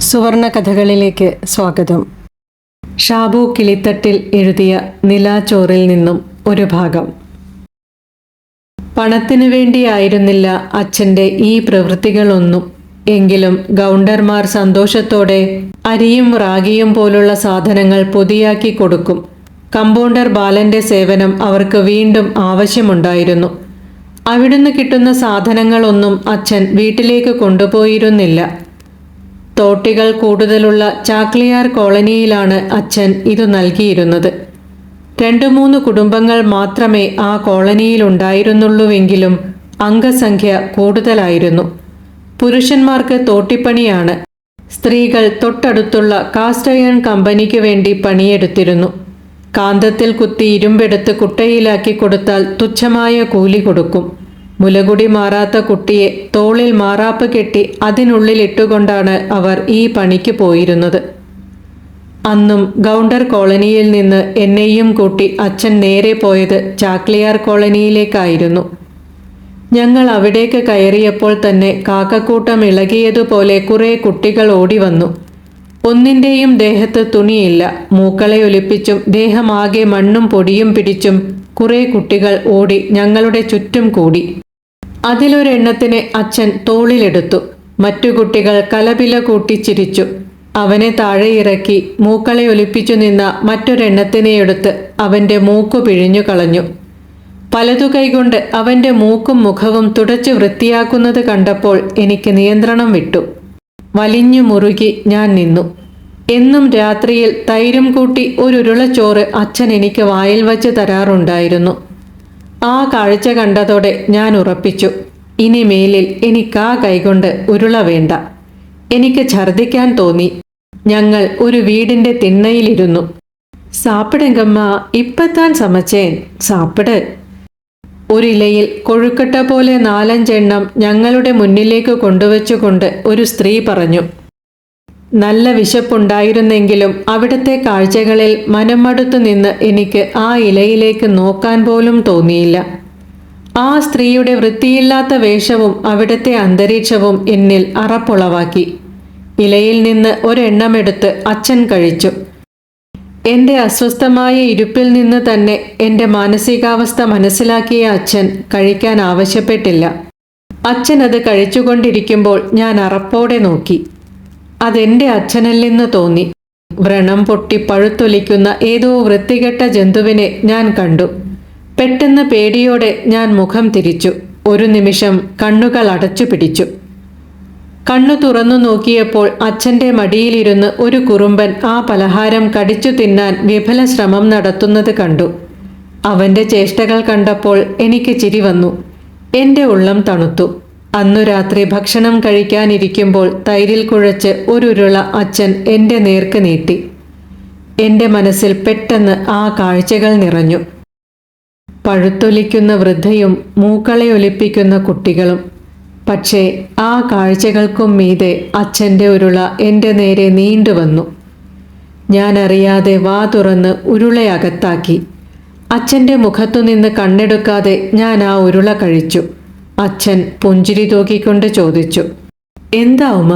സുവർണ കഥകളിലേക്ക് സ്വാഗതം. ഷാബു കിളിത്തട്ടിൽ എഴുതിയ നിലാച്ചോറിൽ നിന്നും ഒരു ഭാഗം. പണത്തിനു വേണ്ടിയായിരുന്നില്ല അച്ഛൻ്റെ ഈ പ്രവൃത്തികളൊന്നും. എങ്കിലും ഗൗണ്ടർമാർ സന്തോഷത്തോടെ അരിയും റാഗിയും പോലുള്ള സാധനങ്ങൾ പൊതിയാക്കി കൊടുക്കും. കമ്പൗണ്ടർ ബാലന്റെ സേവനം അവർക്ക് വീണ്ടും ആവശ്യമുണ്ടായിരുന്നു. അവിടുന്ന് കിട്ടുന്ന സാധനങ്ങളൊന്നും അച്ഛൻ വീട്ടിലേക്ക് കൊണ്ടുപോയിരുന്നില്ല. തോട്ടികൾ കൂടുതലുള്ള ചാക്ലിയാർ കോളനിയിലാണ് അച്ഛൻ ഇതു നൽകിയിരുന്നത്. 2-3 കുടുംബങ്ങൾ മാത്രമേ ആ കോളനിയിലുണ്ടായിരുന്നുള്ളൂവെങ്കിലും അംഗസംഖ്യ കൂടുതലായിരുന്നു. പുരുഷന്മാർക്ക് തോട്ടിപ്പണിയാണ്. സ്ത്രീകൾ തൊട്ടടുത്തുള്ള കാസ്റ്റ് അയൺ കമ്പനിക്ക് വേണ്ടി പണിയെടുത്തിരുന്നു. കാന്തത്തിൽ കുത്തി ഇരുമ്പെടുത്ത് കുട്ടയിലാക്കി കൊടുത്താൽ തുച്ഛമായ കൂലി കൊടുക്കും. മുലകുടി മാറാത്ത കുട്ടിയെ തോളിൽ മാറാപ്പ് കെട്ടി അതിനുള്ളിൽ ഇട്ടുകൊണ്ടാണ് അവർ ഈ പണിക്ക് പോയിരുന്നത്. അന്നും ഗൗണ്ടർ കോളനിയിൽ നിന്ന് എന്നെയും കൂട്ടി അച്ഛൻ നേരെ പോയത് ചാക്ലിയാർ കോളനിയിലേക്കായിരുന്നു. ഞങ്ങൾ അവിടേക്ക് കയറിയപ്പോൾ തന്നെ കാക്കക്കൂട്ടം ഇളകിയതുപോലെ കുറേ കുട്ടികൾ ഓടി വന്നു. ഒന്നിൻ്റെയും ദേഹത്ത് തുണിയില്ല. മൂക്കളെ ഒലിപ്പിച്ചും ദേഹമാകെ മണ്ണും പൊടിയും പിടിച്ചും കുറേ കുട്ടികൾ ഓടി ഞങ്ങളുടെ ചുറ്റും കൂടി. അതിലൊരെണ്ണത്തിനെ അച്ഛൻ തോളിലെടുത്തു. മറ്റു കുട്ടികൾ കലപില കൂട്ടി ചിരിച്ചു. അവനെ താഴെ ഇറക്കി മൂക്കളെ ഒലിപ്പിച്ചു നിന്ന മറ്റൊരെണ്ണത്തിനെ എടുത്ത് അവൻ്റെ മൂക്കു പിഴിഞ്ഞു കളഞ്ഞു. പലതു കൈകൊണ്ട് അവൻ്റെ മൂക്കും മുഖവും തുടച്ചു വൃത്തിയാക്കുന്നത് കണ്ടപ്പോൾ എനിക്ക് നിയന്ത്രണം വിട്ടു. വലിഞ്ഞു മുറുകി ഞാൻ നിന്നു. എന്നും രാത്രിയിൽ തൈരും കൂട്ടി ഒരുരുളച്ചോറ് അച്ഛൻ എനിക്ക് വായിൽ വച്ച് തരാറുണ്ടായിരുന്നു. ആ കാഴ്ച കണ്ടതോടെ ഞാൻ ഉറപ്പിച്ചു, ഇനി മേലിൽ എനിക്കാ കൈകൊണ്ട് ഉരുള വേണ്ട. എനിക്ക് ഛർദ്ദിക്കാൻ തോന്നി. ഞങ്ങൾ ഒരു വീടിൻ്റെ തിണ്ണയിലിരുന്നു. സാപ്പിടെങ്കമ്മ, ഇപ്പത്താൻ സമച്ചേൻ, സാപ്പിട്. ഒരിലയിൽ കൊഴുക്കട്ട പോലെ 4-5 എണ്ണം ഞങ്ങളുടെ മുന്നിലേക്ക് കൊണ്ടുവച്ചുകൊണ്ട് ഒരു സ്ത്രീ പറഞ്ഞു. നല്ല വിശപ്പുണ്ടായിരുന്നെങ്കിലും അവിടുത്തെ കാഴ്ചകളിൽ മനമടുത്തു നിന്ന് എനിക്ക് ആ ഇലയിലേക്ക് നോക്കാൻ പോലും തോന്നിയില്ല. ആ സ്ത്രീയുടെ വൃത്തിയില്ലാത്ത വേഷവും അവിടുത്തെ അന്തരീക്ഷവും എന്നിൽ അറപ്പുളവാക്കി. ഇലയിൽ നിന്ന് ഒരെണ്ണമെടുത്ത് അച്ഛൻ കഴിച്ചു. എൻ്റെ അസ്വസ്ഥമായ ഇരുപ്പിൽ നിന്ന് തന്നെ എൻ്റെ മാനസികാവസ്ഥ മനസ്സിലാക്കിയ അച്ഛൻ കഴിക്കാൻ ആവശ്യപ്പെട്ടില്ല. അച്ഛൻ അത് കഴിച്ചുകൊണ്ടിരിക്കുമ്പോൾ ഞാൻ അറപ്പോടെ നോക്കി. അതെൻ്റെ അച്ഛനല്ലെന്ന് തോന്നി. വ്രണം പൊട്ടി പഴുത്തൊലിക്കുന്ന ഏതോ വൃത്തികെട്ട ജന്തുവിനെ ഞാൻ കണ്ടു. പെട്ടെന്ന് പേടിയോടെ ഞാൻ മുഖം തിരിച്ചു. ഒരു നിമിഷം കണ്ണുകൾ അടച്ചു പിടിച്ചു. കണ്ണു തുറന്നു നോക്കിയപ്പോൾ അച്ഛൻ്റെ മടിയിലിരുന്ന് ഒരു കുറുമ്പൻ ആ പലഹാരം കടിച്ചു തിന്നാൻ വിഫല ശ്രമം നടത്തുന്നത് കണ്ടു. അവൻ്റെ ചേഷ്ടകൾ കണ്ടപ്പോൾ എനിക്ക് ചിരി വന്നു. എൻ്റെ ഉള്ളം തണുത്തു. അന്നു രാത്രി ഭക്ഷണം കഴിക്കാനിരിക്കുമ്പോൾ തൈരിൽ കുഴച്ച് ഒരുരുള അച്ഛൻ എൻ്റെ നേർക്ക് നീട്ടി. എൻ്റെ മനസ്സിൽ പെട്ടെന്ന് ആ കാഴ്ചകൾ നിറഞ്ഞു. പഴുത്തൊലിക്കുന്ന വൃദ്ധയും മൂക്കളെ ഒലിപ്പിക്കുന്ന കുട്ടികളും. പക്ഷേ ആ കാഴ്ചകൾക്കും മീതെ അച്ഛൻ്റെ ഉരുള എൻ്റെ നേരെ നീണ്ടുവന്നു. ഞാൻ അറിയാതെ വാ തുറന്ന് ഉരുളയകത്താക്കി. അച്ഛൻ്റെ മുഖത്തുനിന്ന് കണ്ണെടുക്കാതെ ഞാൻ ആ ഉരുള കഴിച്ചു. അച്ഛൻ പുഞ്ചിരി തൂക്കിക്കൊണ്ട് ചോദിച്ചു, എന്താ ഉമ്മ?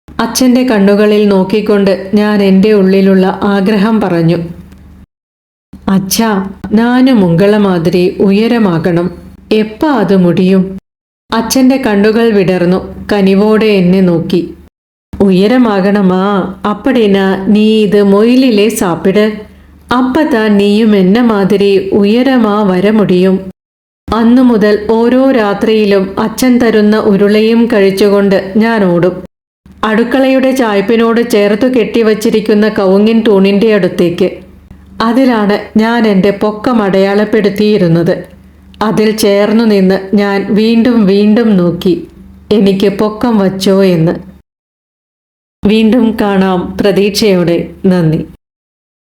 അച്ഛൻ്റെ കണ്ണുകളിൽ നോക്കിക്കൊണ്ട് ഞാൻ എൻ്റെ ഉള്ളിലുള്ള ആഗ്രഹം പറഞ്ഞു. അച്ഛാ, നാനും ഉങ്കള മാതിരി ഉയരമാകണം. എപ്പാ അത് മുടിയും? അച്ഛൻ്റെ കണ്ണുകൾ വിടർന്നു. കനിവോടെ എന്നെ നോക്കി. ഉയരമാകണമാ? അപ്പടിനാ നീ ഇത് മൊയിലിലെ സാപ്പിട്. അപ്പത്താൻ നീയും എന്നെ മാതിരി ഉയരമാ വര മുടിയും. അന്നു മുതൽ ഓരോ രാത്രിയിലും അച്ഛൻ തരുന്ന ഉരുളയും കഴിച്ചുകൊണ്ട് ഞാൻ ഓടും. അടുക്കളയുടെ ചായ്പിനോട് ചേർത്തു കെട്ടിവച്ചിരിക്കുന്ന കവുങ്ങിൻ തൂണിൻ്റെ അടുത്തേക്ക്. അതിലാണ് ഞാൻ എൻ്റെ പൊക്കം അടയാളപ്പെടുത്തിയിരുന്നത്. അതിൽ ചേർന്നു നിന്ന് ഞാൻ വീണ്ടും വീണ്ടും നോക്കി, എനിക്ക് പൊക്കം വച്ചോ എന്ന്. വീണ്ടും കാണാം പ്രതീക്ഷയോടെ. നന്ദി.